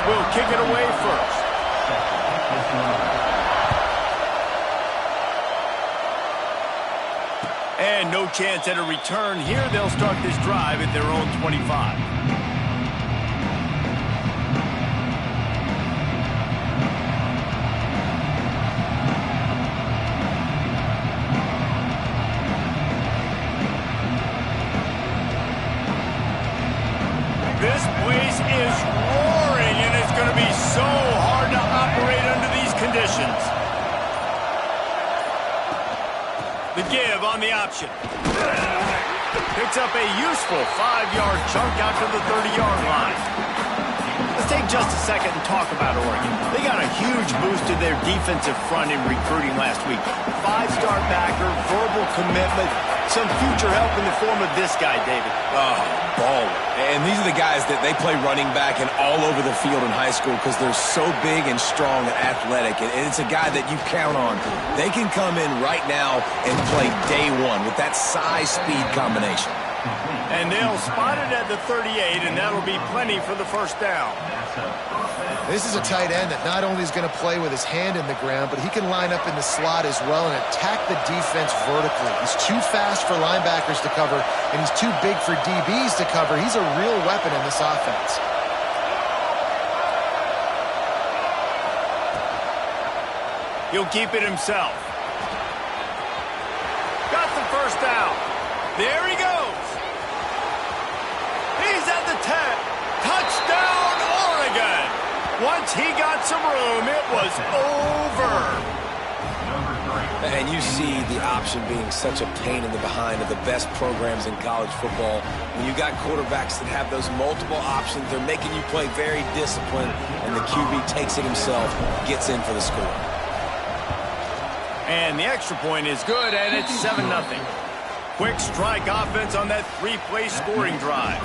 will kick it away first. And no chance at a return here. They'll start this drive at their own 25. This place is roaring, and it's going to be so hard to operate under these conditions. The give on the option. Picks up a useful 5-yard chunk out to the 30-yard line. Let's take just a second and talk about Oregon. They got a huge boost to their defensive front in recruiting last week. 5-star backer, verbal commitment, some future help in the form of this guy, David. Oh, baller. And these are the guys that they play running back and all over the field in high school because they're so big and strong and athletic. And it's a guy that you count on. They can come in right now and play day one with that size-speed combination. And they'll spot it at the 38, and that'll be plenty for the first down. This is a tight end that not only is going to play with his hand in the ground, but he can line up in the slot as well and attack the defense vertically. He's too fast for linebackers to cover, and he's too big for DBs to cover. He's a real weapon in this offense. He'll keep it himself. Got the first down. There he goes. He's at the 10. Touchdown, Oregon. Once he got some room, it was over. And you see the option being such a pain in the behind of the best programs in college football. When you got quarterbacks that have those multiple options, they're making you play very disciplined, and the QB takes it himself, gets in for the score. And the extra point is good, and it's 7-0. Quick strike offense on that 3-play scoring drive.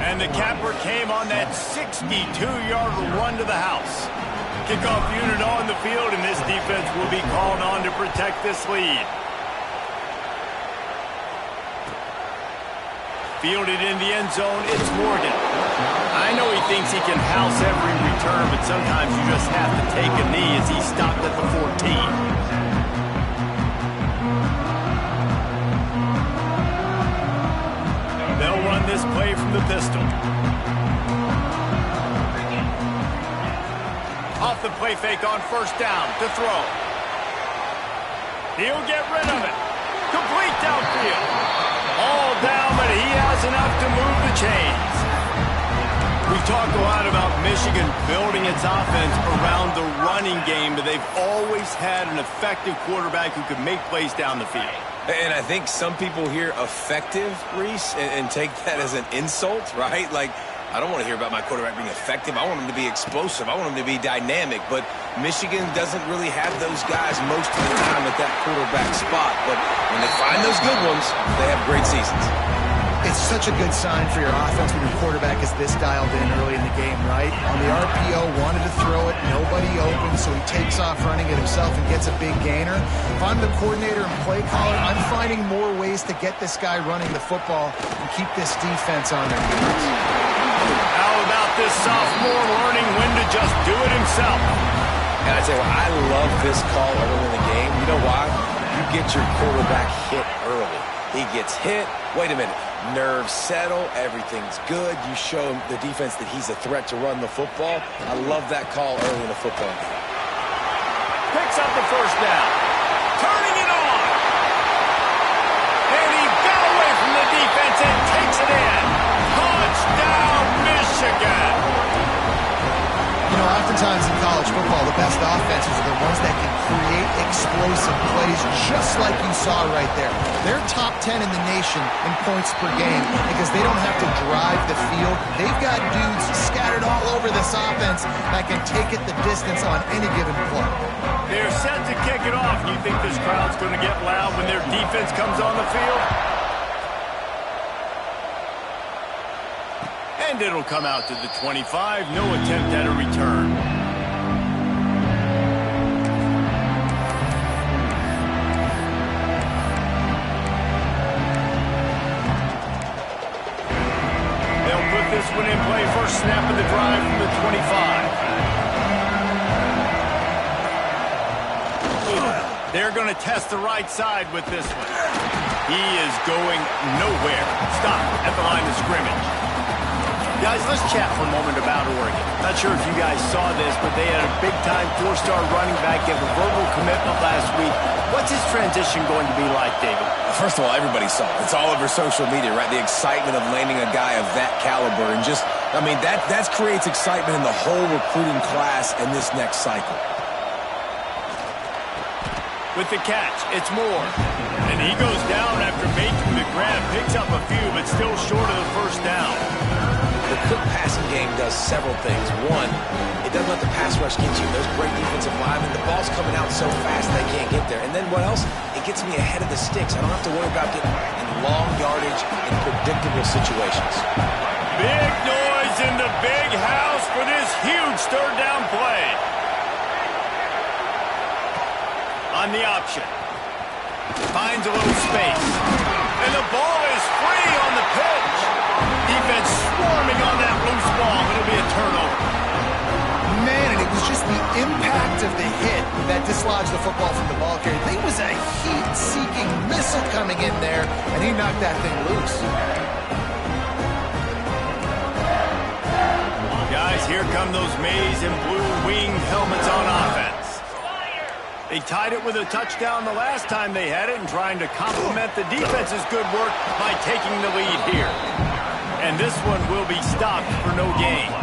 And the capper came on that 62-yard run to the house. Kickoff unit on the field, and this defense will be called on to protect this lead. Fielded in the end zone, it's Morgan. I know he thinks he can house every return, but sometimes you just have to take a knee as he stopped at the 14. They'll run this play from the pistol. Off the play fake on first down to throw. He'll get rid of it. Complete downfield. All down, but he has enough to move the chains. We've talked a lot about Michigan building its offense around the running game, but they've always had an effective quarterback who could make plays down the field. And I think some people hear effective, Reese, and take that as an insult, right? Like, I don't want to hear about my quarterback being effective. I want him to be explosive. I want him to be dynamic. But Michigan doesn't really have those guys most of the time at that quarterback spot. But when they find those good ones, they have great seasons. It's such a good sign for your offense when your quarterback is this dialed in early in the game, right? On the RPO, wanted to throw it, nobody open, so he takes off running it himself and gets a big gainer. If I'm the coordinator and play caller, I'm finding more ways to get this guy running the football and keep this defense on their heels. How about this sophomore learning when to just do it himself? And I tell you what, I love this call early in the game. You know why? You get your quarterback hit early. He gets hit. Wait a minute. Nerves settle. Everything's good. You show the defense that he's a threat to run the football. I love that call early in the football game. Picks up the first down. Turning it on. And he got away from the defense and takes it in. Touchdown, Michigan. You know, oftentimes in college football, the best offenses are the ones that can create explosive plays just like you saw right there. They're top 10 in the nation in points per game because they don't have to drive the field. They've got dudes scattered all over this offense that can take it the distance on any given play. They're set to kick it off. You think this crowd's going to get loud when their defense comes on the field? And it'll come out to the 25. No attempt at a return. They'll put this one in play. First snap of the drive from the 25. they're going to test the right side with this one. He is going nowhere. Stop at the line of scrimmage. Guys, let's chat for a moment about Oregon. Not sure if you guys saw this, but they had a big-time four-star running back give a verbal commitment last week. What's his transition going to be like, David? First of all, everybody saw it. It's all over social media, right? The excitement of landing a guy of that caliber. And just, I mean, that creates excitement in the whole recruiting class in this next cycle. With the catch, it's Moore. And he goes down after making the grab. Picks up a few, but still short of the first down. The quick passing game does several things. One, it doesn't let the pass rush get you. Those great defensive linemen, the ball's coming out so fast they can't get there. And then what else? It gets me ahead of the sticks. I don't have to worry about getting in long yardage in predictable situations. Big noise in the big house for this huge third down play. On the option. Finds a little space. And the ball is free on the pitch. Defense swarming on that loose ball. It'll be a turnover. Man, and it was just the impact of the hit that dislodged the football from the ball carrier. There was a heat-seeking missile coming in there, and he knocked that thing loose. Guys, here come those maize and blue winged helmets on offense. They tied it with a touchdown the last time they had it and trying to complement the defense's good work by taking the lead here. And this one will be stopped for no gain.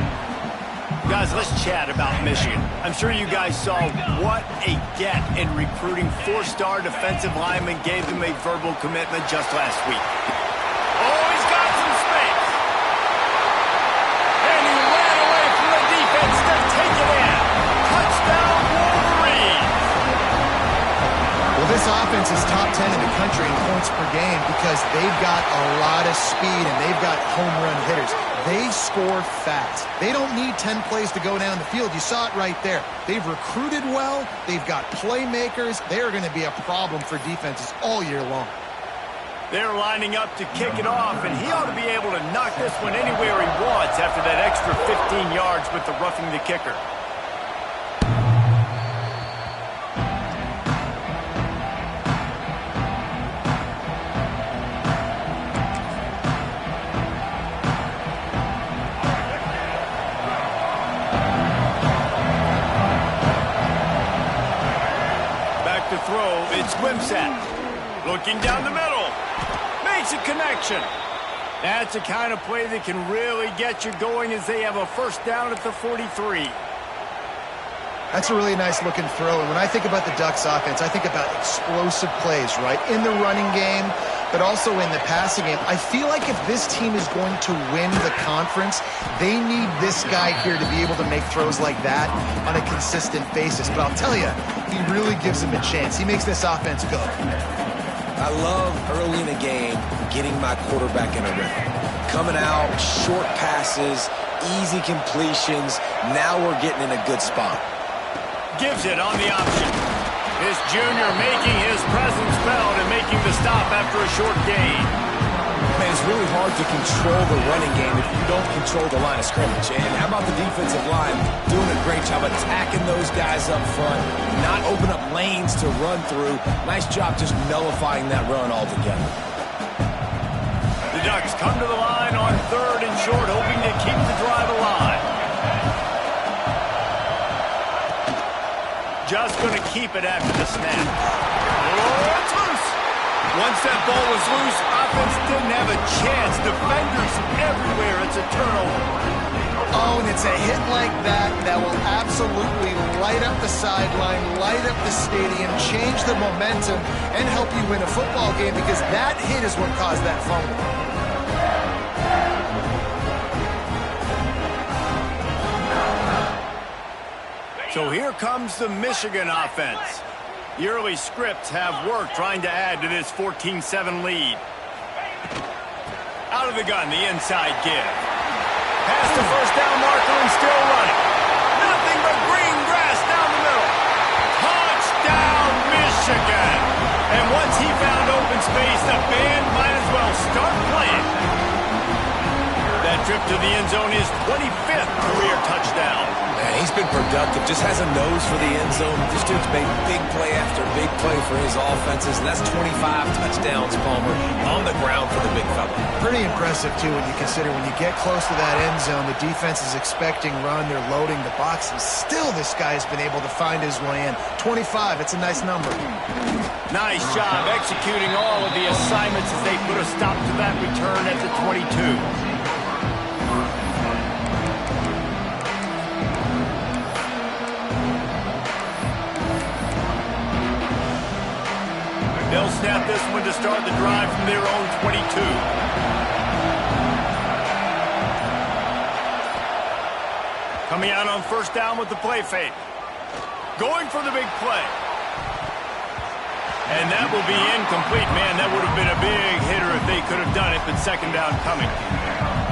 Guys, let's chat about Michigan. I'm sure you guys saw what a get in recruiting four-star defensive linemen gave them a verbal commitment just last week. Oh, he's got some space. And he ran away from the defense to take it in. Touchdown, Wolverine. Well, this offense is top 10 in the country in points per game because they've got a lot of speed and they've got home run hitters. They score fast. They don't need 10 plays to go down the field. You saw it right there. They've recruited well. They've got playmakers. They are going to be a problem for defenses all year long. They're lining up to kick it off, and he ought to be able to knock this one anywhere he wants after that extra 15 yards with the roughing the kicker. To throw, it's Wimsatt. Looking down the middle. Makes a connection. That's the kind of play that can really get you going as they have a first down at the 43. That's a really nice looking throw. And when I think about the Ducks offense, I think about explosive plays, right? In the running game, but also in the passing game. I feel like if this team is going to win the conference, they need this guy here to be able to make throws like that on a consistent basis. But I'll tell you, he really gives him a chance. He makes this offense go. I love early in the game getting my quarterback in a rhythm. Coming out, short passes, easy completions. Now we're getting in a good spot. Gives it on the option. This junior making his presence felt and making the stop after a short gain. Man, it's really hard to control the running game if you don't control the line of scrimmage. And how about the defensive line doing a great job attacking those guys up front, not open up lanes to run through. Nice job just nullifying that run altogether. The Ducks come to the line on third and short, hoping to keep the drive alive. Just going to keep it after the snap. Oh, it's loose. Once that ball was loose, offense didn't have a chance. Defenders everywhere. It's a turnover. Oh, and it's a hit like that that will absolutely light up the sideline, light up the stadium, change the momentum, and help you win a football game because that hit is what caused that fumble. So here comes the Michigan offense. The early scripts have worked trying to add to this 14-7 lead. Out of the gun, the inside give. Past the first down marker and still running. Nothing but green grass down the middle. Touchdown, Michigan. And once he found open space, the band might as well start playing. That trip to the end zone, his 25th career touchdown. Man, he's been productive, just has a nose for the end zone. This dude's made big play after big play for his offenses, and that's 25 touchdowns, Palmer, on the ground for the big fella. Pretty impressive, too, when you consider when you get close to that end zone, the defense is expecting run, they're loading the box, and still this guy has been able to find his way in. 25, it's a nice number. Nice job executing all of the assignments as they put a stop to that return at the 22. They'll snap this one to start the drive from their own 22. Coming out on first down with the play fake. Going for the big play. And that will be incomplete. Man, that would have been a big hitter if they could have done it, but second down coming.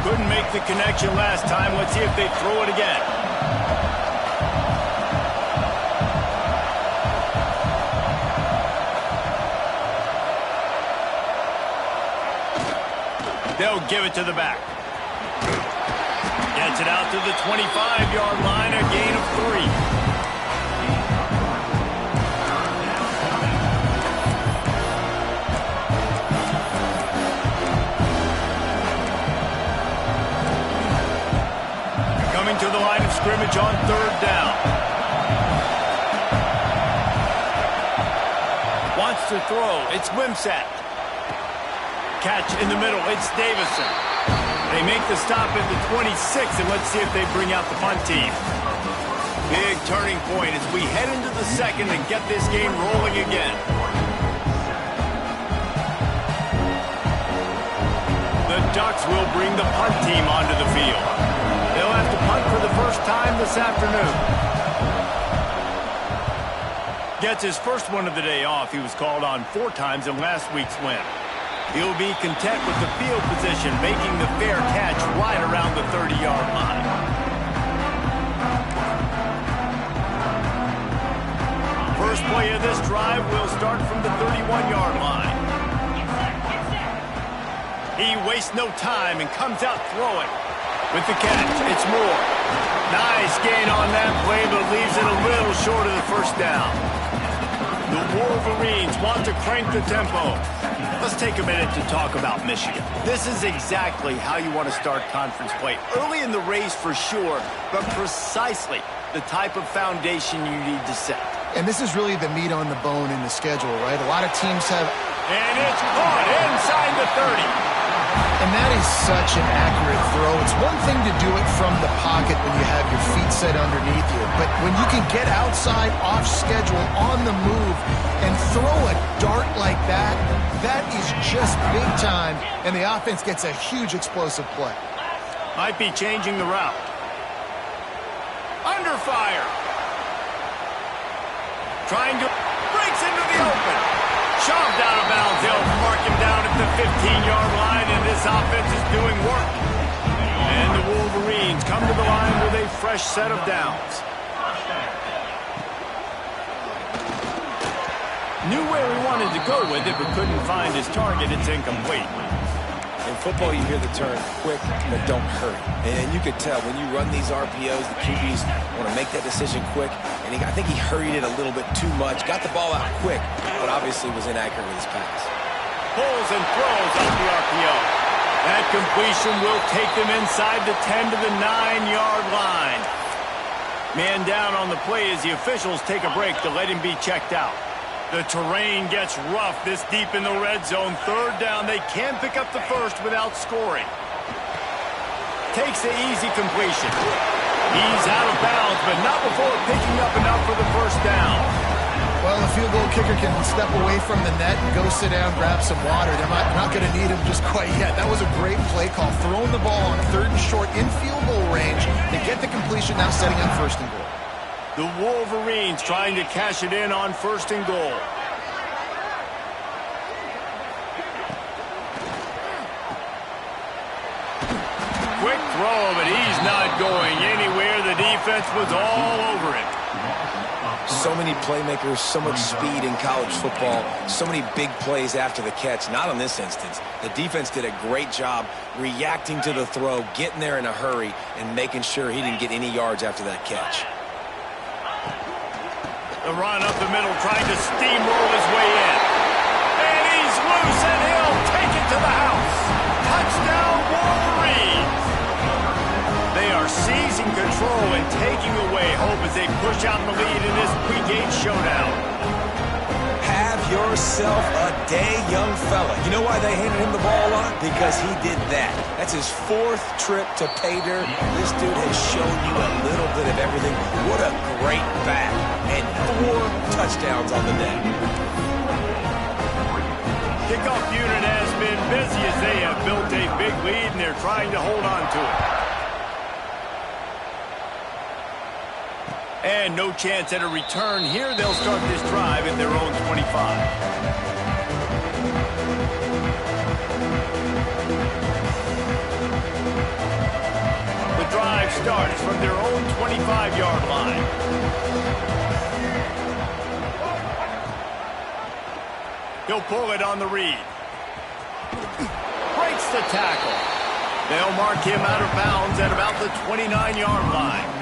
Couldn't make the connection last time. Let's see if they throw it again. They'll give it to the back. Gets it out to the 25-yard line, a gain of 3. Coming to the line of scrimmage on third down. Wants to throw. It's Wimsatt. Catch in the middle. It's Davison. They make the stop at the 26, and let's see if they bring out the punt team. Big turning point as we head into the second and get this game rolling again. The Ducks will bring the punt team onto the field. They'll have to punt for the first time this afternoon. Gets his first one of the day off. He was called on 4 times in last week's win. He'll be content with the field position, making the fair catch right around the 30-yard line. First play of this drive will start from the 31-yard line. He wastes no time and comes out throwing. With the catch, it's Moore. Nice gain on that play, but leaves it a little short of the first down. The Wolverines want to crank the tempo. Let's take a minute to talk about Michigan. This is exactly how you want to start conference play. Early in the race for sure, but precisely the type of foundation you need to set. And this is really the meat on the bone in the schedule, right? A lot of teams have... And it's caught inside the 30. And that is such an accurate throw. It's one thing to do it from the pocket when you have your feet set underneath you, but when you can get outside, off schedule, on the move, and throw a dart like that, that is just big time, and the offense gets a huge explosive play. Might be changing the route. Under fire. Trying to... breaks into the open. Shoved out of bounds. They'll mark him down at the 15-yard line, and this offense is doing work. And the Wolverines come to the line with a fresh set of downs. Knew where he wanted to go with it, but couldn't find his target. It's incomplete. In football, you hear the term quick, but don't hurry. And you could tell when you run these RPOs, the QBs want to make that decision quick. And I think he hurried it a little bit too much. Got the ball out quick, but obviously was inaccurate with his pass. Pulls and throws off the RPO. That completion will take them inside the 10 to the 9-yard line. Man down on the play as the officials take a break to let him be checked out. The terrain gets rough this deep in the red zone. Third down, they can pick up the first without scoring. Takes the easy completion. He's out of bounds, but not before picking up enough for the first down. Well, the field goal kicker can step away from the net and go sit down, grab some water. They're not going to need him just quite yet. That was a great play call. Throwing the ball on third and short in field goal range. They get the completion, now setting up first and goal. The Wolverines trying to cash it in on first and goal. Quick throw, but he's not going anywhere. The defense was all over him. So many playmakers, so much speed in college football, so many big plays after the catch. Not in this instance. The defense did a great job reacting to the throw, getting there in a hurry, and making sure he didn't get any yards after that catch. The run up the middle, trying to steamroll his way in. And he's loose, and he'll take it to the house. Touchdown, Wolverines! They are seizing control and taking away hope as they push out the lead in this pre-game showdown. Have yourself a day, young fella. You know why they handed him the ball a lot? Because he did that. That's his 4th trip to pay dirt. This dude has shown you a little bit of everything. What a great back. And 4 touchdowns on the day. Kickoff unit has been busy as they have built a big lead, and they're trying to hold on to it. And no chance at a return here. They'll start this drive at their own 25. The drive starts from their own 25-yard line. He'll pull it on the read. Breaks the tackle. They'll mark him out of bounds at about the 29-yard line.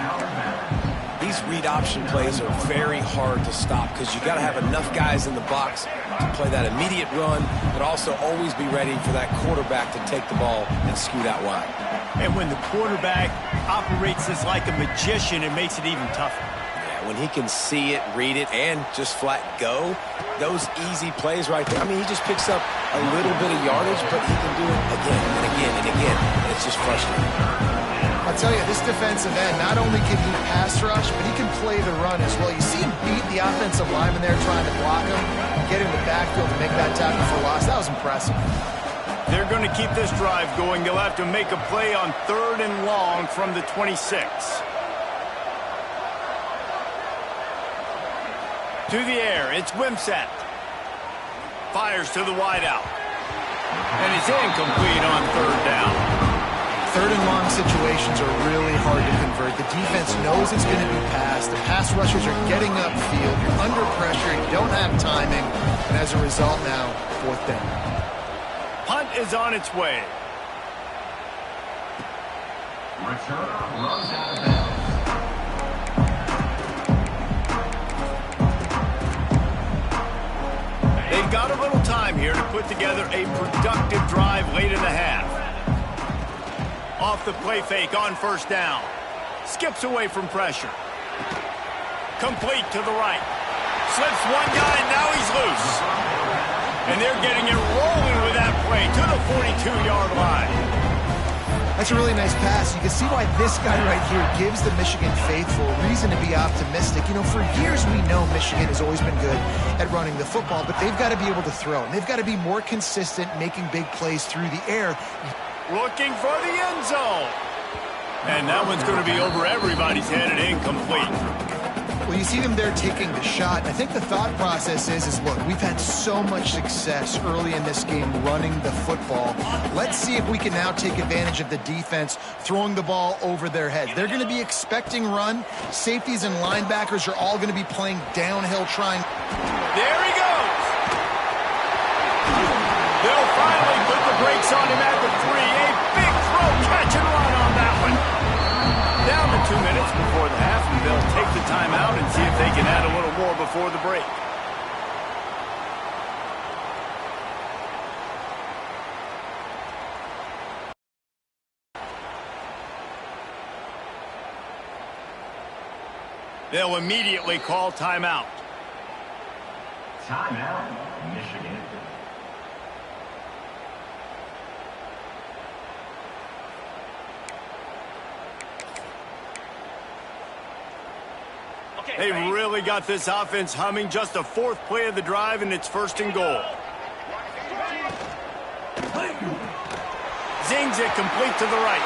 These read option plays are very hard to stop because you got to have enough guys in the box to play that immediate run, but also always be ready for that quarterback to take the ball and scoot out wide. And when the quarterback operates this like a magician, it makes it even tougher. Yeah, when he can see it, read it, and just flat go, those easy plays right there. I mean, he just picks up a little bit of yardage, but he can do it again and again and again, and it's just frustrating. I'll tell you, this defensive end, not only can he pass rush, but he can play the run as well. You see him beat the offensive lineman there trying to block him, get in the backfield to make that tackle for loss. That was impressive. They're going to keep this drive going. They'll have to make a play on 3rd and long from the 26. To the air, it's Wimsatt. Fires to the wideout. And it's incomplete on 3rd down. 3rd and long situations are really hard to convert. The defense knows it's going to be passed. The pass rushers are getting upfield. You're under pressure. You don't have timing. And as a result now, 4th down. Punt is on its way. Returner runs out of bounds. They've got a little time here to put together a productive drive late in the half. Off the play fake on 1st down. Skips away from pressure. Complete to the right. Slips one guy, and now he's loose. And they're getting it rolling with that play to the 42-yard line. That's a really nice pass. You can see why this guy right here gives the Michigan faithful reason to be optimistic. You know, for years we know Michigan has always been good at running the football, but they've got to be able to throw. And they've got to be more consistent making big plays through the air. Looking for the end zone. And that one's going to be over everybody's head and incomplete. Well, you see them there taking the shot. I think the thought process is look, we've had so much success early in this game running the football. Let's see if we can now take advantage of the defense throwing the ball over their head. They're going to be expecting run. Safeties and linebackers are all going to be playing downhill trying. There he goes. They'll finally put the brakes on him at the 3. A big throw, catch and run on that one. Down to 2 minutes before the half, and they'll take the timeout and see if they can add a little more before the break. They'll immediately call timeout. Timeout, Michigan. They really got this offense humming. Just a 4th play of the drive, and it's 1st and goal. Zings it complete to the right.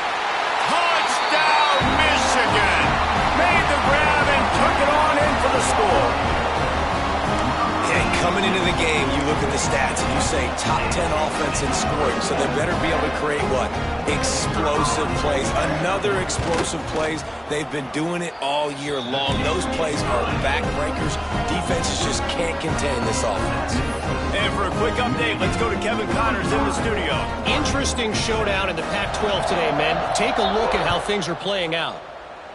Touchdown, Michigan! Made the grab and took it on in for the score. Yeah, he Coming into the game, you look at the stats and you say top 10 offense in scoring, so they better be able to create what? Explosive plays. Another explosive plays. They've been doing it all year long. Those plays are backbreakers. Defenses just can't contain this offense. And for a quick update, let's go to Kevin Connors in the studio. Interesting showdown in the Pac-12 today, men. Take a look at how things are playing out.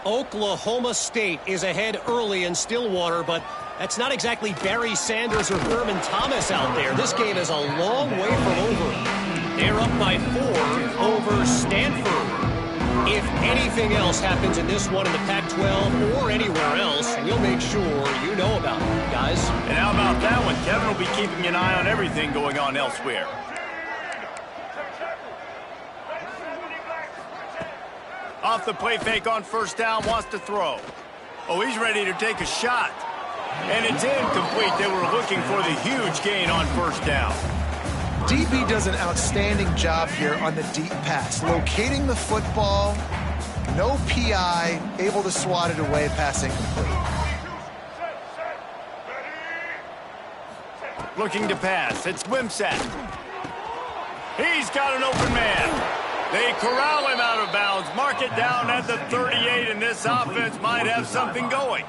Oklahoma State is ahead early in Stillwater, but that's not exactly Barry Sanders or Thurman Thomas out there. This game is a long way from over. They're up by 4 over Stanford. If anything else happens in this one in the Pac-12 or anywhere else, you'll make sure you know about it, guys. And how about that one? Kevin will be keeping an eye on everything going on elsewhere. Off the play fake on first down, wants to throw. Oh, he's ready to take a shot. And it's incomplete. They were looking for the huge gain on first down. DB does an outstanding job here on the deep pass. Locating the football, no PI, able to swat it away, pass incomplete. Looking to pass. It's Wimsatt. He's got an open man. They corral him out of bounds. Mark it down at the 38, and this offense might have something going.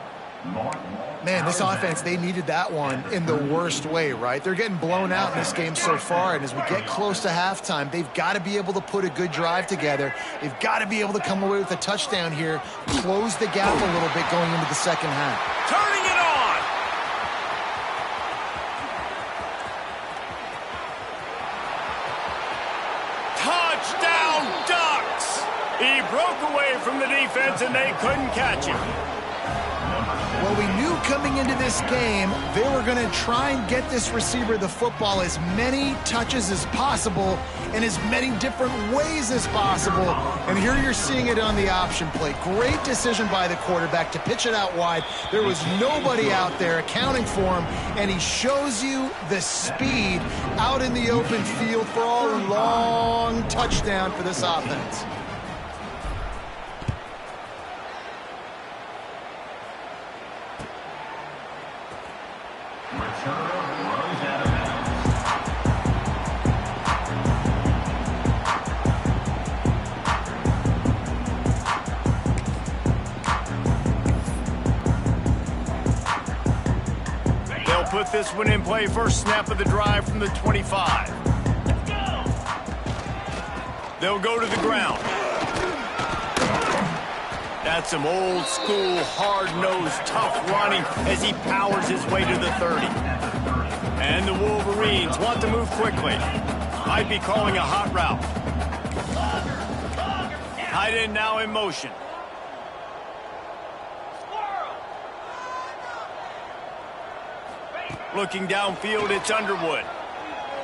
Man, this offense, they needed that one in the worst way, right? They're getting blown out in this game so far, and as we get close to halftime, they've got to be able to put a good drive together. They've got to be able to come away with a touchdown here, close the gap a little bit going into the second half. Turning it on! Touchdown, Ducks! He broke away from the defense, and they couldn't catch him. Well, we knew coming into this game they were going to try and get this receiver the football as many touches as possible in as many different ways as possible. And here you're seeing it on the option play. Great decision by the quarterback to pitch it out wide. There was nobody out there accounting for him, and he shows you the speed out in the open field for a long touchdown for this offense. Put this one in play, first snap of the drive from the 25. They'll go to the ground. That's some old school, hard-nosed, tough running as he powers his way to the 30. And the Wolverines want to move quickly. Might be calling a hot route. Tight end now in motion. Looking downfield, it's Underwood.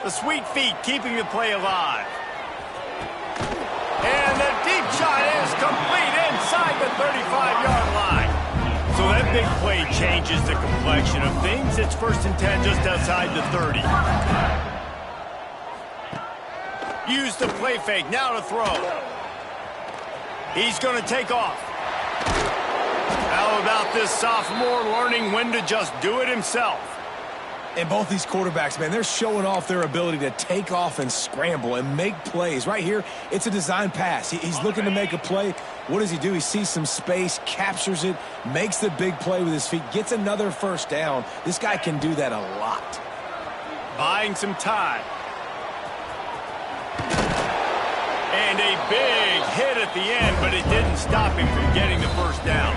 The sweet feet keeping the play alive. And the deep shot is complete inside the 35-yard line. So that big play changes the complexion of things. It's 1st and 10 just outside the 30. Use the play fake, now to throw. He's going to take off. How about this sophomore learning when to just do it himself? And both these quarterbacks, man, they're showing off their ability to take off and scramble and make plays. Right here, it's a design pass. He's looking to make a play. What does he do? He sees some space, captures it, makes the big play with his feet, gets another first down. This guy can do that a lot. Buying some time. And a big hit at the end, but it didn't stop him from getting the first down.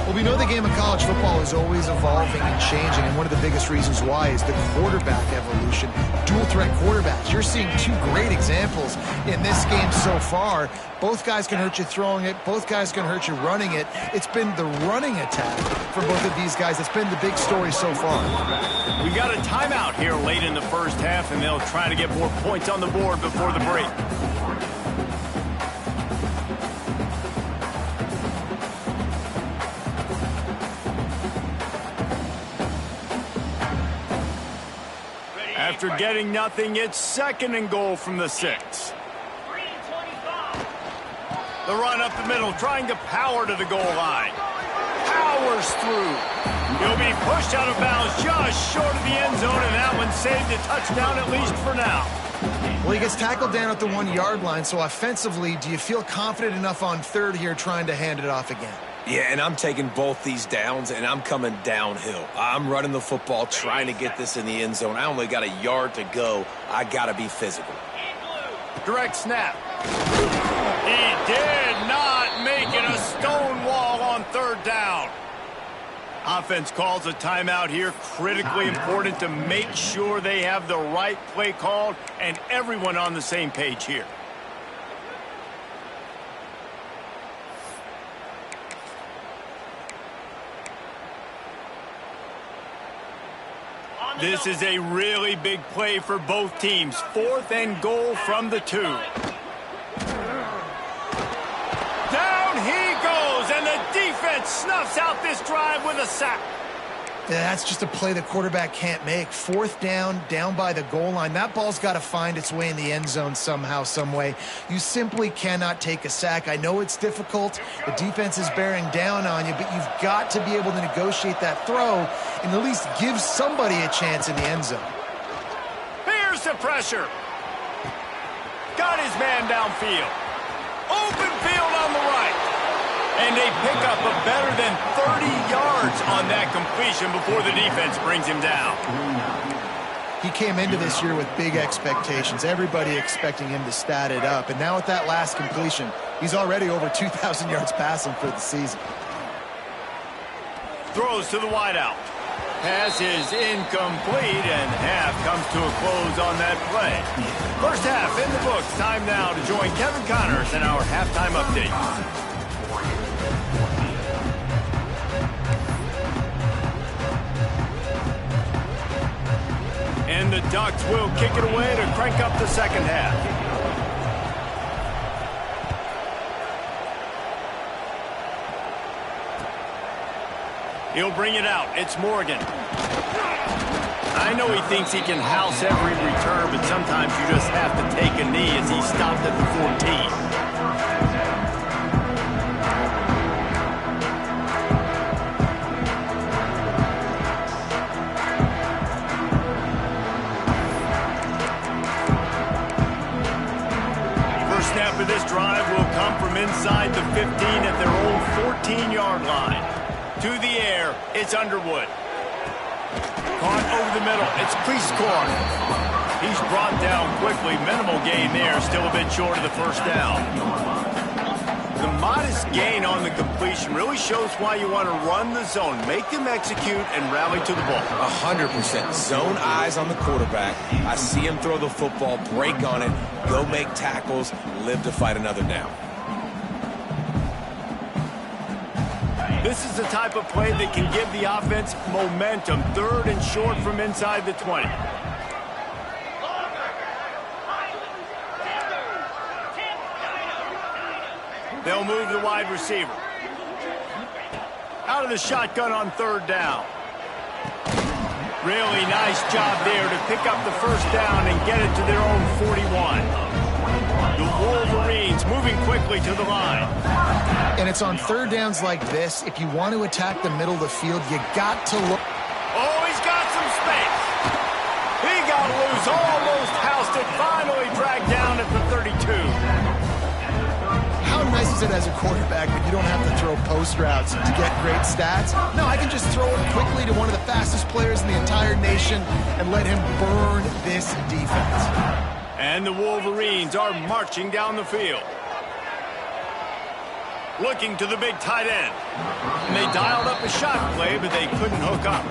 Well, we know the game of college football is always evolving and changing, and one of the biggest reasons why is the quarterback evolution. Dual-threat quarterbacks. You're seeing two great examples in this game so far. Both guys can hurt you throwing it. Both guys can hurt you running it. It's been the running attack for both of these guys that's been the big story so far. We got a timeout here late in the first half, and they'll try to get more points on the board before the break. After getting nothing, it's 2nd and goal from the 6. The run up the middle, trying to power to the goal line. Powers through. He'll be pushed out of bounds just short of the end zone, and that one saved a touchdown at least for now. Well, he gets tackled down at the 1-yard line, so offensively, do you feel confident enough on third here trying to hand it off again? Yeah, and I'm taking both these downs, and I'm coming downhill. I'm running the football, trying to get this in the end zone. I only got a yard to go. I got to be physical. Direct snap. He did not make it a stone wall on third down. Offense calls a timeout here. Critically important to make sure they have the right play called and everyone on the same page here. This is a really big play for both teams. 4th and goal from the 2. Down he goes, and the defense snuffs out this drive with a sack. Yeah, that's just a play the quarterback can't make. 4th down, down by the goal line. That ball's got to find its way in the end zone somehow, some way. You simply cannot take a sack. I know it's difficult. The defense is bearing down on you, but you've got to be able to negotiate that throw and at least give somebody a chance in the end zone. Here's the pressure. Got his man downfield. Open field on the right. And they pick up a better than 30 yards on that completion before the defense brings him down. He came into this year with big expectations. Everybody expecting him to stat it up. And now with that last completion, he's already over 2,000 yards passing for the season. Throws to the wideout. Pass is incomplete, and half comes to a close on that play. First half in the books. Time now to join Kevin Connors in our halftime update. And the Ducks will kick it away to crank up the second half. He'll bring it out. It's Morgan. I know he thinks he can house every return, but sometimes you just have to take a knee as he stopped at the 14. Snap of this drive will come from inside the 15 at their own 14-yard line. To the air, it's Underwood. Caught over the middle, it's Cleescore. He's brought down quickly. Minimal gain there, still a bit short of the first down. The modest gain on the completion really shows why you want to run the zone. Make them execute and rally to the ball. 100%. Zone eyes on the quarterback. I see him throw the football, break on it, go make tackles, live to fight another down. This is the type of play that can give the offense momentum. 3rd and short from inside the 20. They'll move the wide receiver. Out of the shotgun on 3rd down. Really nice job there to pick up the first down and get it to their own 41. The Wolverines moving quickly to the line. And it's on 3rd downs like this. If you want to attack the middle of the field, you got to look. Oh, he's got some space. He got loose, almost housed it, finally dragged down at the 32. How nice is it as a quarterback when you don't have to throw post routes to get great stats? No, I can just throw it quickly to one of the fastest players in the entire nation and let him burn this defense. And the Wolverines are marching down the field. Looking to the big tight end. And they dialed up a shot play, but they couldn't hook up.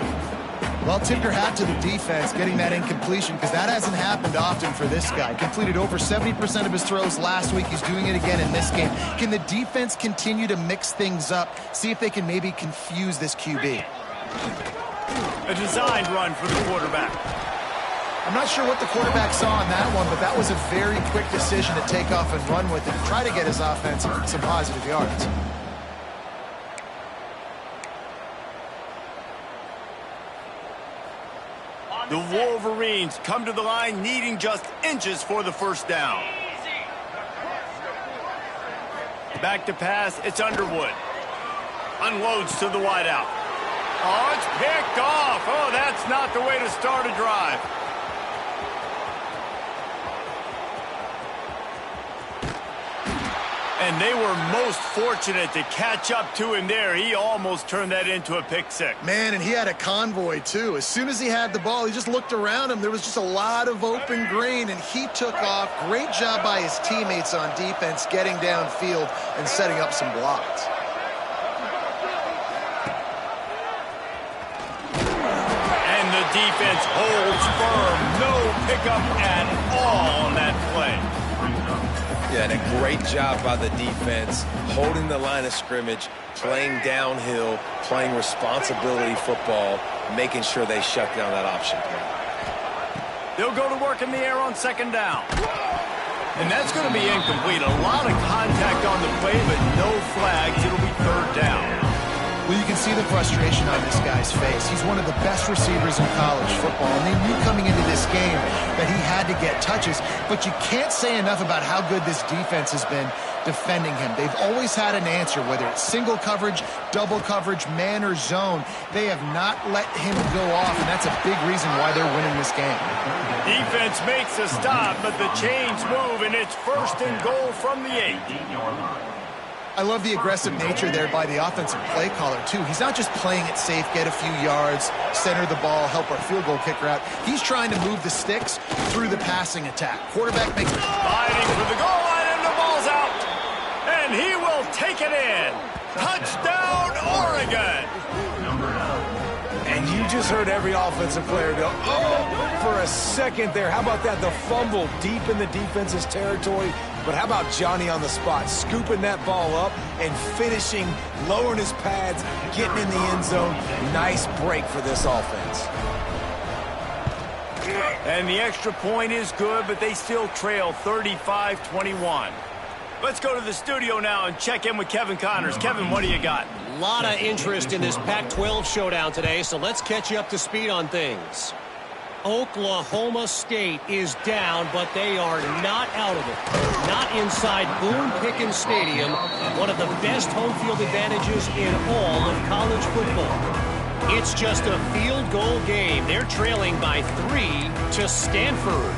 Well, tip your hat to the defense getting that incompletion, because that hasn't happened often for this guy. Completed over 70% of his throws last week. He's doing it again in this game. Can the defense continue to mix things up? See if they can maybe confuse this QB. A designed run for the quarterback. I'm not sure what the quarterback saw on that one, but that was a very quick decision to take off and run with it. Try to get his offense some positive yards. The Wolverines come to the line needing just inches for the first down. Back to pass, it's Underwood. Unloads to the wideout. Oh, it's picked off. Oh, that's not the way to start a drive. And they were most fortunate to catch up to him there. He almost turned that into a pick six. Man, and he had a convoy, too. As soon as he had the ball, he just looked around him. There was just a lot of open green, and he took off. Great job by his teammates on defense, getting downfield and setting up some blocks. And the defense holds firm. No pickup at all on that play. Yeah, and a great job by the defense, holding the line of scrimmage, playing downhill, playing responsibility football, making sure they shut down that option play. They'll go to work in the air on second down. And that's going to be incomplete. A lot of contact on the play, but no flags. It'll be third down. Well, you can see the frustration on this guy's face. He's one of the best receivers in college football, and they knew coming into this game that he had to get touches, but you can't say enough about how good this defense has been defending him. They've always had an answer, whether it's single coverage, double coverage, man or zone. They have not let him go off, and that's a big reason why they're winning this game. Defense makes a stop, but the chains move, and it's first and goal from the 8. I love the aggressive nature there by the offensive play caller, too. He's not just playing it safe, get a few yards, center the ball, help our field goal kicker out. He's trying to move the sticks through the passing attack. Quarterback makes... Fighting for the goal line, and the ball's out. And he will take it in. Touchdown, Oregon. And you just heard every offensive player go, oh, for a second there. How about that? The fumble deep in the defense's territory. But how about Johnny on the spot, scooping that ball up and finishing, lowering his pads, getting in the end zone. Nice break for this offense. And the extra point is good, but they still trail 35-21. Let's go to the studio now and check in with Kevin Connors. Kevin, what do you got? A lot of interest in this Pac-12 showdown today, so let's catch you up to speed on things. Oklahoma State is down, but they are not out of it. Not inside Boone Pickens Stadium, one of the best home field advantages in all of college football. It's just a field goal game. They're trailing by 3 to Stanford.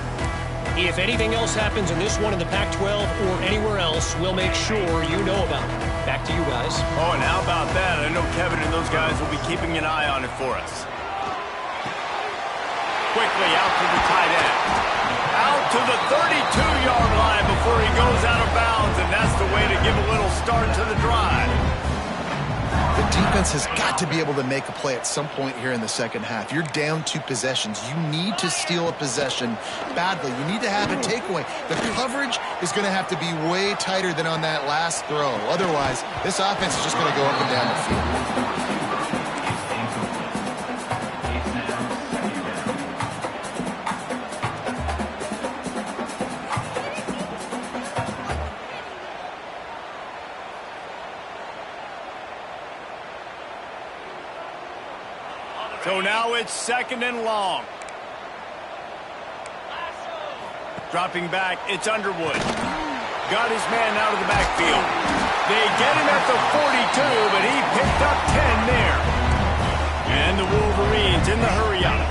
If anything else happens in this one in the Pac-12 or anywhere else, we'll make sure you know about it. Back to you guys. Oh, and how about that? I know Kevin and those guys will be keeping an eye on it for us. Quickly out to the tight end. Out to the 32-yard line before he goes out of bounds, and that's the way to give a little start to the drive. The defense has got to be able to make a play at some point here in the second half. You're down 2 possessions. You need to steal a possession badly. You need to have a takeaway. The coverage is going to have to be way tighter than on that last throw. Otherwise, this offense is just going to go up and down the field. So now it's second and long. Dropping back, it's Underwood. Got his man out of the backfield. They get him at the 42, but he picked up 10 there. And the Wolverines in the hurry-up.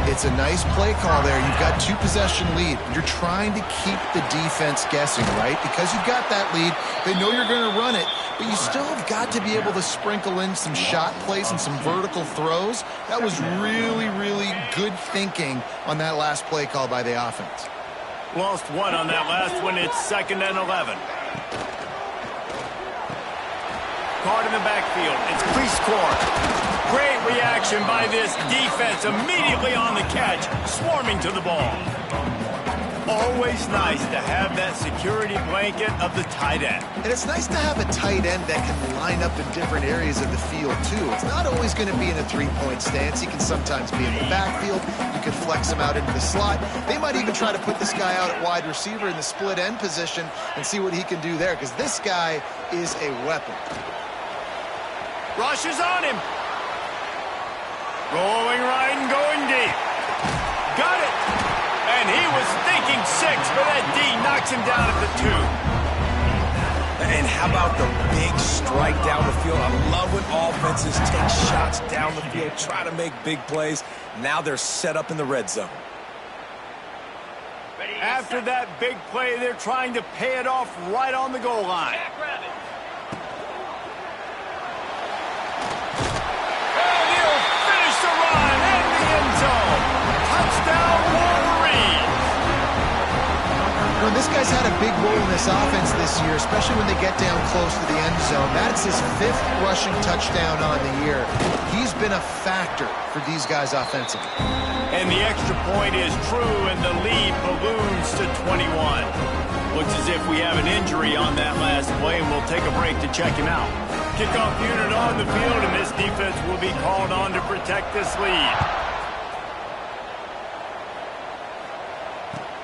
It's a nice play call there. You've got 2-possession lead. You're trying to keep the defense guessing, right? Because you've got that lead, they know you're going to run it, but you still have got to be able to sprinkle in some shot plays and some vertical throws. That was really, really good thinking on that last play call by the offense. Lost one on that last one. It's second and 11. Caught in the backfield. It's Prieskorn. Great reaction by this defense. Immediately on the catch. Swarming to the ball. Always nice to have that security blanket of the tight end. And it's nice to have a tight end that can line up in different areas of the field, too. It's not always going to be in a 3-point stance. He can sometimes be in the backfield. You can flex him out into the slot. They might even try to put this guy out at wide receiver in the split end position and see what he can do there, because this guy is a weapon. Rush is on him. Rolling right and going deep. Got it. And he was thinking 6, but that D knocks him down at the 2. And how about the big strike down the field? I love when offenses take shots down the field, try to make big plays. Now they're set up in the red zone. After that big play, they're trying to pay it off right on the goal line. And he'll finish the run in the end zone. Touchdown, Wolverines. You know, this guy's had a big role in this offense this year, especially when they get down close to the end zone. That's his 5th rushing touchdown on the year. He's been a factor for these guys offensively. And the extra point is true, and the lead balloons to 21. Looks as if we have an injury on that last play, and we'll take a break to check him out. Kickoff unit on the field, and this defense will be called on to protect this lead.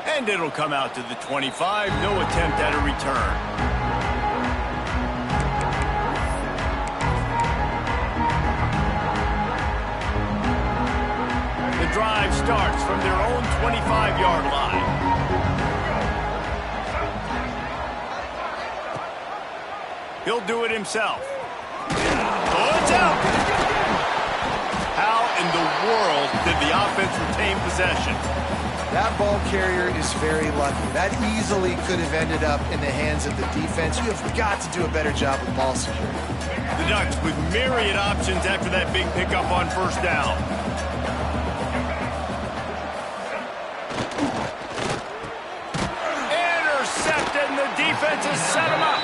And it'll come out to the 25. No attempt at a return. The drive starts from their own 25-yard line. He'll do it himself. Oh, it's out! How in the world did the offense retain possession? That ball carrier is very lucky. That easily could have ended up in the hands of the defense. You have got to do a better job with ball security. The Ducks with myriad options after that big pickup on first down. Intercepted, and the defense has set him up.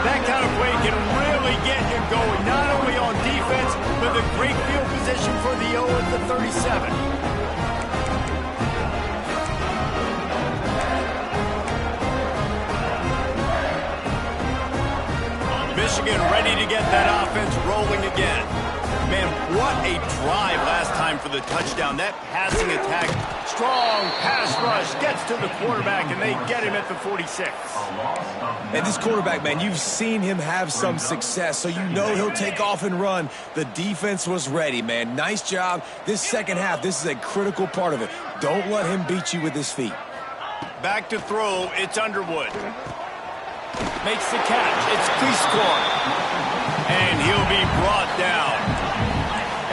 That kind of play can really get you going, not only on defense, but the great field position for the O at the 37. Michigan ready to get that offense rolling again. Man, what a drive last time for the touchdown. That passing attack, strong pass rush, gets to the quarterback, and they get him at the 46. And this quarterback, man, you've seen him have some success, so you know he'll take off and run. The defense was ready, man. Nice job. This second half, this is a critical part of it. Don't let him beat you with his feet. Back to throw, it's Underwood. Makes the catch. It's Cleescore. And he'll be brought down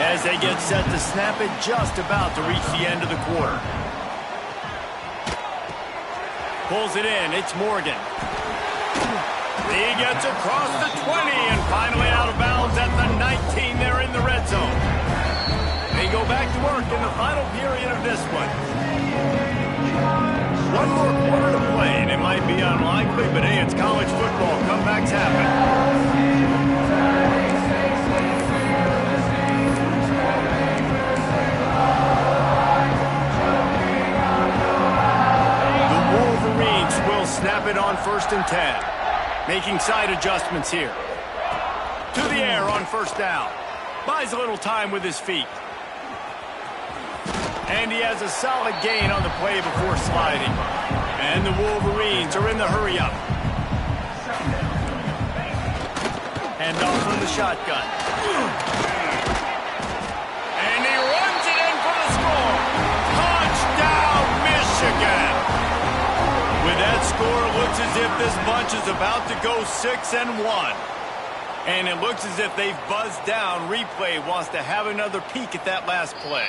as they get set to snap it, just about to reach the end of the quarter. Pulls it in. It's Morgan. He gets across the 20 and finally out of bounds at the 19. They're in the red zone. They go back to work in the final period of this one. One more quarter to play, and it might be unlikely, but hey, it's college football. Comebacks happen. The Wolverines will snap it on 1st and 10. Making side adjustments here. To the air on first down. Buys a little time with his feet. And he has a solid gain on the play before sliding. And the Wolverines are in the hurry-up. Hand off from the shotgun. And he runs it in for the score. Touchdown, Michigan! With that score, it looks as if this bunch is about to go 6-1. And it looks as if they've buzzed down. Replay wants to have another peek at that last play.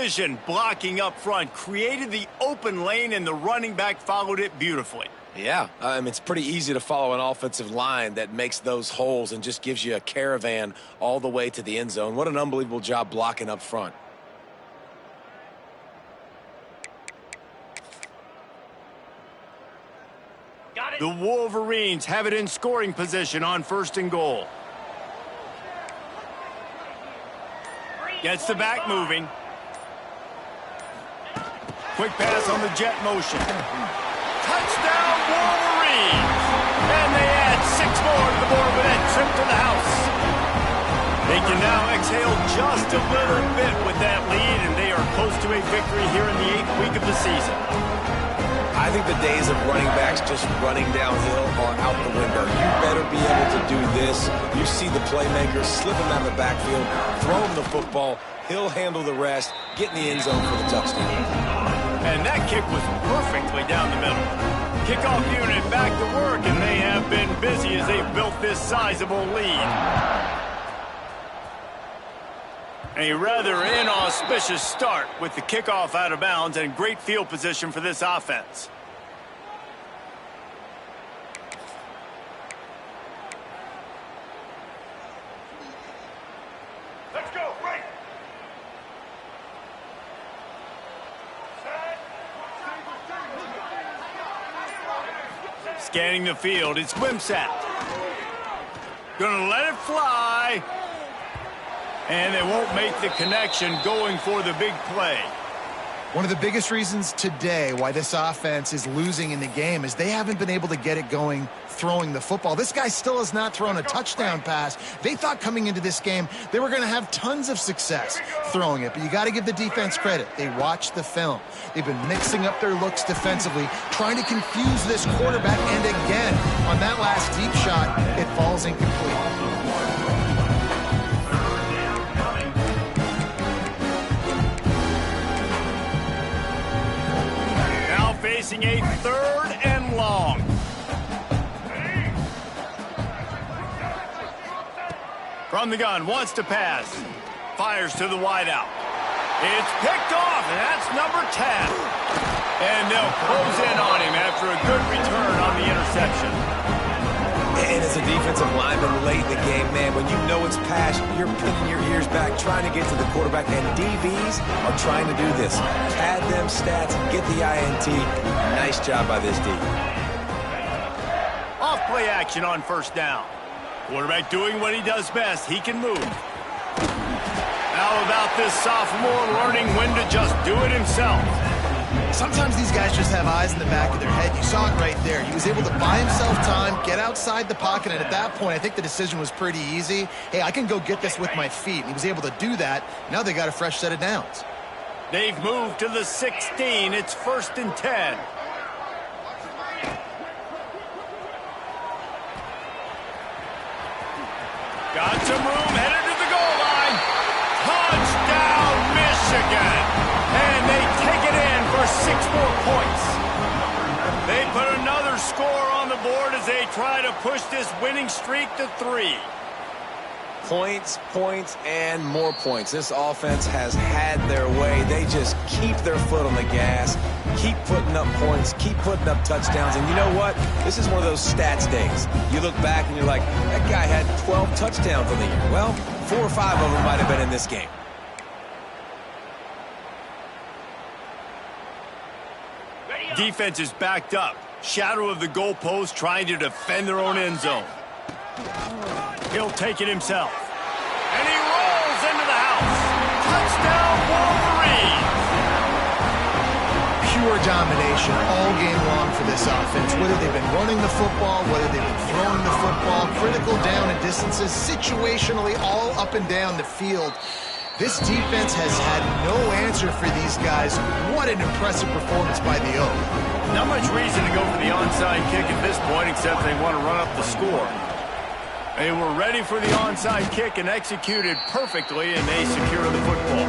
vision blocking up front, created the open lane, and the running back followed it beautifully. Yeah, it's pretty easy to follow an offensive line that makes those holes and just gives you a caravan all the way to the end zone. What an unbelievable job blocking up front. The Wolverines have it in scoring position on 1st and goal. Gets the back moving. Quick pass on the jet motion. Touchdown Wolverines! And they add 6 more to the board with that trip to the house. They can now exhale just a little bit with that lead, and they are close to a victory here in the 8th week of the season. I think the days of running backs just running downhill are out the window. You better be able to do this. You see the playmakers slip him out of the backfield, throw him the football, he'll handle the rest, get in the end zone for the touchdown. And that kick was perfectly down the middle. Kickoff unit back to work, and they have been busy as they've built this sizable lead. A rather inauspicious start with the kickoff out of bounds and great field position for this offense. Let's go, right. Scanning the field, it's Wimsatt. Gonna let it fly. And they won't make the connection going for the big play. One of the biggest reasons today why this offense is losing in the game is they haven't been able to get it going throwing the football. This guy still has not thrown a touchdown pass. They thought coming into this game they were going to have tons of success throwing it, but you got to give the defense credit. They watched the film. They've been mixing up their looks defensively, trying to confuse this quarterback, and again, on that last deep shot, it falls incomplete. Facing a 3rd and long. From the gun, wants to pass. Fires to the wideout. It's picked off, and that's number 10. And they'll close in on him after a good return on the interception. And as a defensive lineman late in the game, man, when you know it's pass, you're pinning your ears back, trying to get to the quarterback, and DBs are trying to do this. Pad them stats, get the INT. Nice job by this D. Off play action on 1st down. Quarterback doing what he does best. He can move. How about this sophomore learning when to just do it himself? Sometimes these guys just have eyes in the back of their head. You saw it right there. He was able to buy himself time, get outside the pocket, and at that point, I think the decision was pretty easy. Hey, I can go get this with my feet. And he was able to do that. Now they got a fresh set of downs. They've moved to the 16. It's 1st and 10. Got some room, headed to the goal line. Touchdown, Michigan. And they take it in for 6 more points. They put another score on the board as they try to push this winning streak to 3. Points, points, and more points. This offense has had their way. They just keep their foot on the gas, keep putting up points, keep putting up touchdowns. And you know what? This is one of those stats days. You look back and you're like, that guy had 12 touchdowns on the year. Well, 4 or 5 of them might have been in this game. Defense is backed up. Shadow of the goalpost, trying to defend their own end zone. He'll take it himself. And he rolls into the house. Touchdown, Wolverines! Pure domination all game long for this offense. Whether they've been running the football, whether they've been throwing the football, critical down and distances, situationally all up and down the field. This defense has had no answer for these guys. What an impressive performance by the Oak. Not much reason to go for the onside kick at this point, except they want to run up the score. They were ready for the onside kick and executed perfectly, and they secure the football.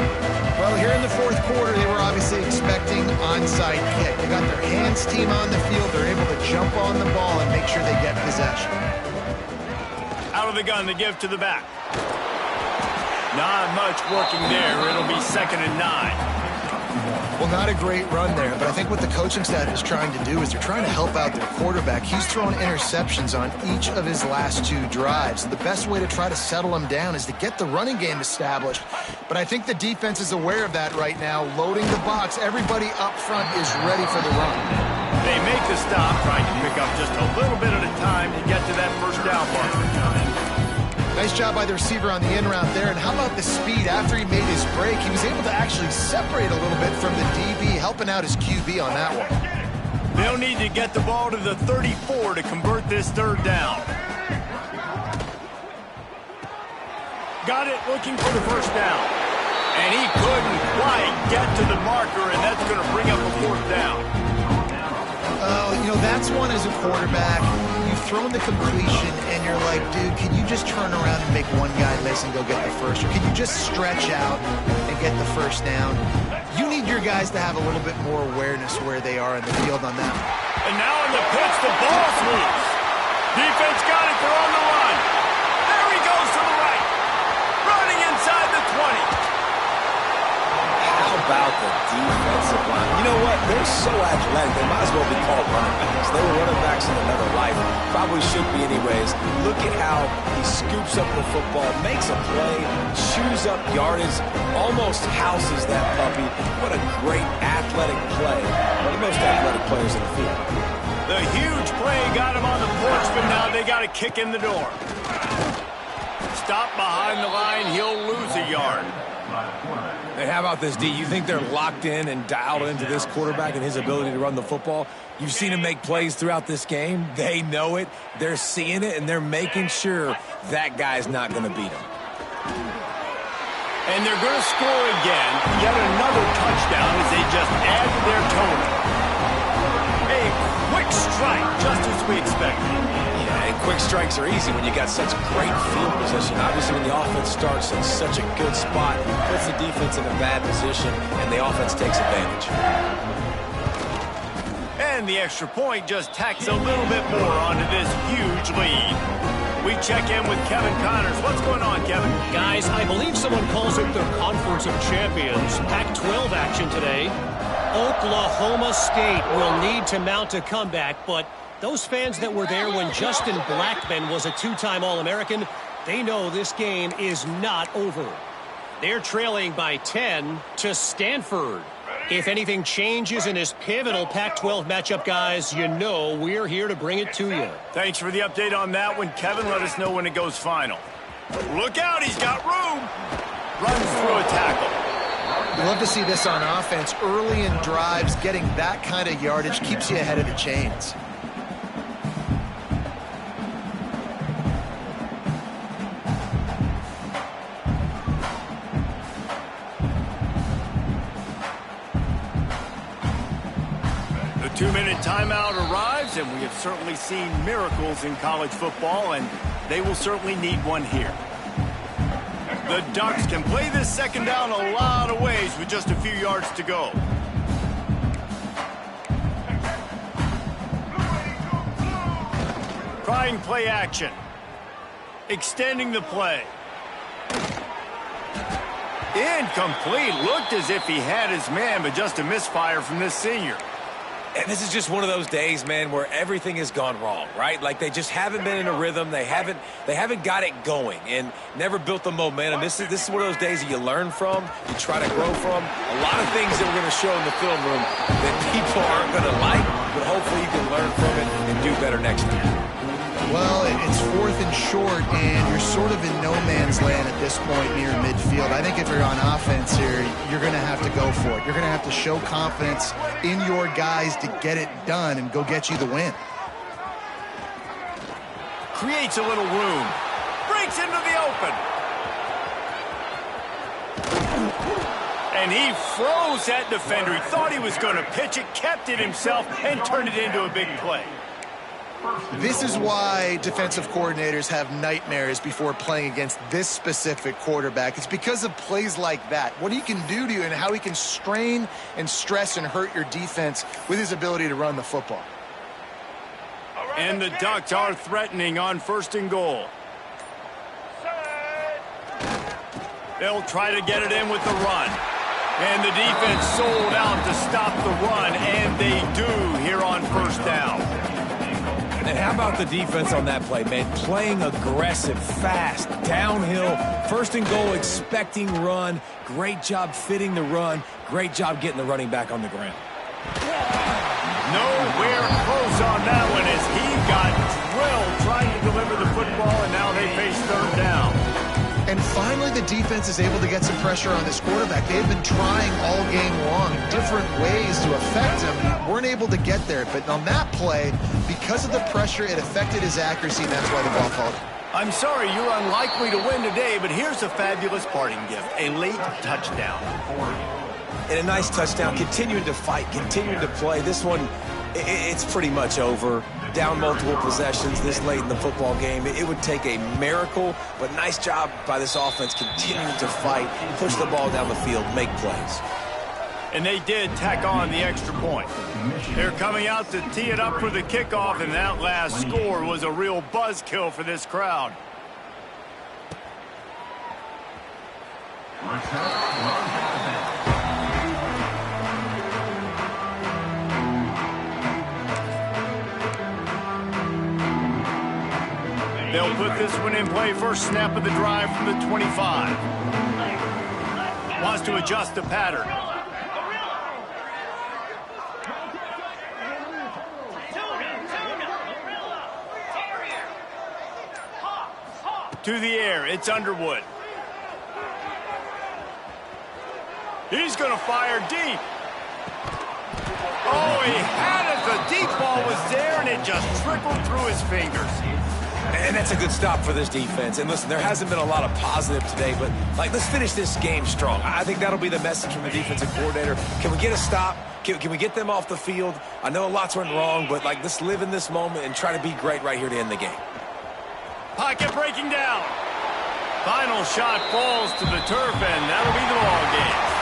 Well, here in the 4th quarter, they were obviously expecting onside kick. They got their hands team on the field. They're able to jump on the ball and make sure they get possession. Out of the gun, they give to the back. Not much working there. It'll be 2nd and 9. Well, not a great run there, but I think what the coaching staff is trying to do is they're trying to help out their quarterback. He's thrown interceptions on each of his last 2 drives. The best way to try to settle him down is to get the running game established. But I think the defense is aware of that right now, loading the box. Everybody up front is ready for the run. They make the stop, trying to pick up just a little bit at a time to get to that first down marker. Nice job by the receiver on the in route there. And how about the speed? After he made his break, he was able to actually separate a little bit from the DB, helping out his QB on that one. They'll need to get the ball to the 34 to convert this 3rd down. Got it, looking for the first down. And he couldn't quite get to the marker, and that's going to bring up a 4th down. Oh, you know, that's one as a quarterback. You've thrown the completion, and you're like, dude, can you just turn around and make one guy miss and go get the first? Or can you just stretch out and get the first down? You need your guys to have a little bit more awareness where they are in the field on that. And now in the pitch, the ball's loose. Defense got it, they're on the run. There he goes to the right. Running inside the 20. How about the defensive line? You know what? They're so athletic, they might as well be called running backs. They were running backs in another life. Probably should be anyways. Look at how he scoops up the football, makes a play, chews up yardage, almost houses that puppy. What a great athletic play. One of the most athletic players in the field. The huge play got him on the porch, but now they got a kick in the door. Stop behind the line, he'll lose a yard. And how about this, D? You think they're locked in and dialed into this quarterback and his ability to run the football? You've seen him make plays throughout this game. They know it. They're seeing it, and they're making sure that guy's not going to beat him. And they're going to score again. Yet another touchdown as they just add to their total. A quick strike, just as we expected. And quick strikes are easy when you got such great field position. Obviously, when the offense starts in such a good spot, it puts the defense in a bad position, and the offense takes advantage. And the extra point just tacks a little bit more onto this huge lead. We check in with Kevin Connors. What's going on, Kevin? Guys, I believe someone calls it their Conference of Champions. Pac-12 action today. Oklahoma State will need to mount a comeback, but those fans that were there when Justin Blackmon was a 2-time All-American, they know this game is not over. They're trailing by 10 to Stanford. If anything changes in this pivotal Pac-12 matchup, guys, you know we're here to bring it to you. Thanks for the update on that one, Kevin. Let us know when it goes final. Look out, he's got room. Runs through a tackle. You love to see this on offense. Early in drives, getting that kind of yardage keeps you ahead of the chains. The 2-minute timeout arrives, and we have certainly seen miracles in college football, and they will certainly need one here. The Ducks can play this second down a lot of ways with just a few yards to go. Trying play action. Extending the play. Incomplete. Looked as if he had his man, but just a misfire from this senior. And this is just one of those days, man, where everything has gone wrong, right? Like they just haven't been in a rhythm. They haven't got it going and never built the momentum. This is one of those days that you learn from, you try to grow from. A lot of things that we're going to show in the film room that people aren't going to like, but hopefully you can learn from it and do better next time. Well, it's 4th and short, and you're sort of in no man's land at this point near midfield. I think if you're on offense here, you're going to have to go for it. You're going to have to show confidence in your guys to get it done and go get you the win. Creates a little room. Breaks into the open. And he froze that defender. He thought he was going to pitch it, kept it himself, and turned it into a big play. This is why defensive coordinators have nightmares before playing against this specific quarterback. It's because of plays like that. What he can do to you and how he can strain and stress and hurt your defense with his ability to run the football. And the Ducks are threatening on 1st and goal. They'll try to get it in with the run. And the defense sold out to stop the run, and they do here on first down. And how about the defense on that play, man? Playing aggressive, fast, downhill, first and goal, expecting run. Great job fitting the run. Great job getting the running back on the ground. Nowhere close on that one as he got drilled trying to deliver the football, and now they face third down. And finally, the defense is able to get some pressure on this quarterback. They've been trying all game long different ways to affect him. Weren't able to get there. But on that play, because of the pressure, it affected his accuracy, and that's why the ball called. I'm sorry, you're unlikely to win today, but here's a fabulous parting gift, a late touchdown. And a nice touchdown, continuing to fight, continuing to play. This one, it's pretty much over. Down multiple possessions this late in the football game. It would take a miracle, but nice job by this offense continuing to fight, push the ball down the field, make plays. And they did tack on the extra point. They're coming out to tee it up for the kickoff, and that last score was a real buzzkill for this crowd. They'll put this one in play first snap of the drive from the 25. Wants to adjust the pattern. To the air, it's Underwood. He's going to fire deep. Oh, he had it. The deep ball was there, and it just trickled through his fingers. And that's a good stop for this defense. And listen, there hasn't been a lot of positive today, but let's finish this game strong. I think that'll be the message from the defensive coordinator. Can we get a stop? Can we get them off the field? I know a lot's went wrong, but let's live in this moment and try to be great right here to end the game. Pocket breaking down. Final shot falls to the turf, and that'll be the ball game.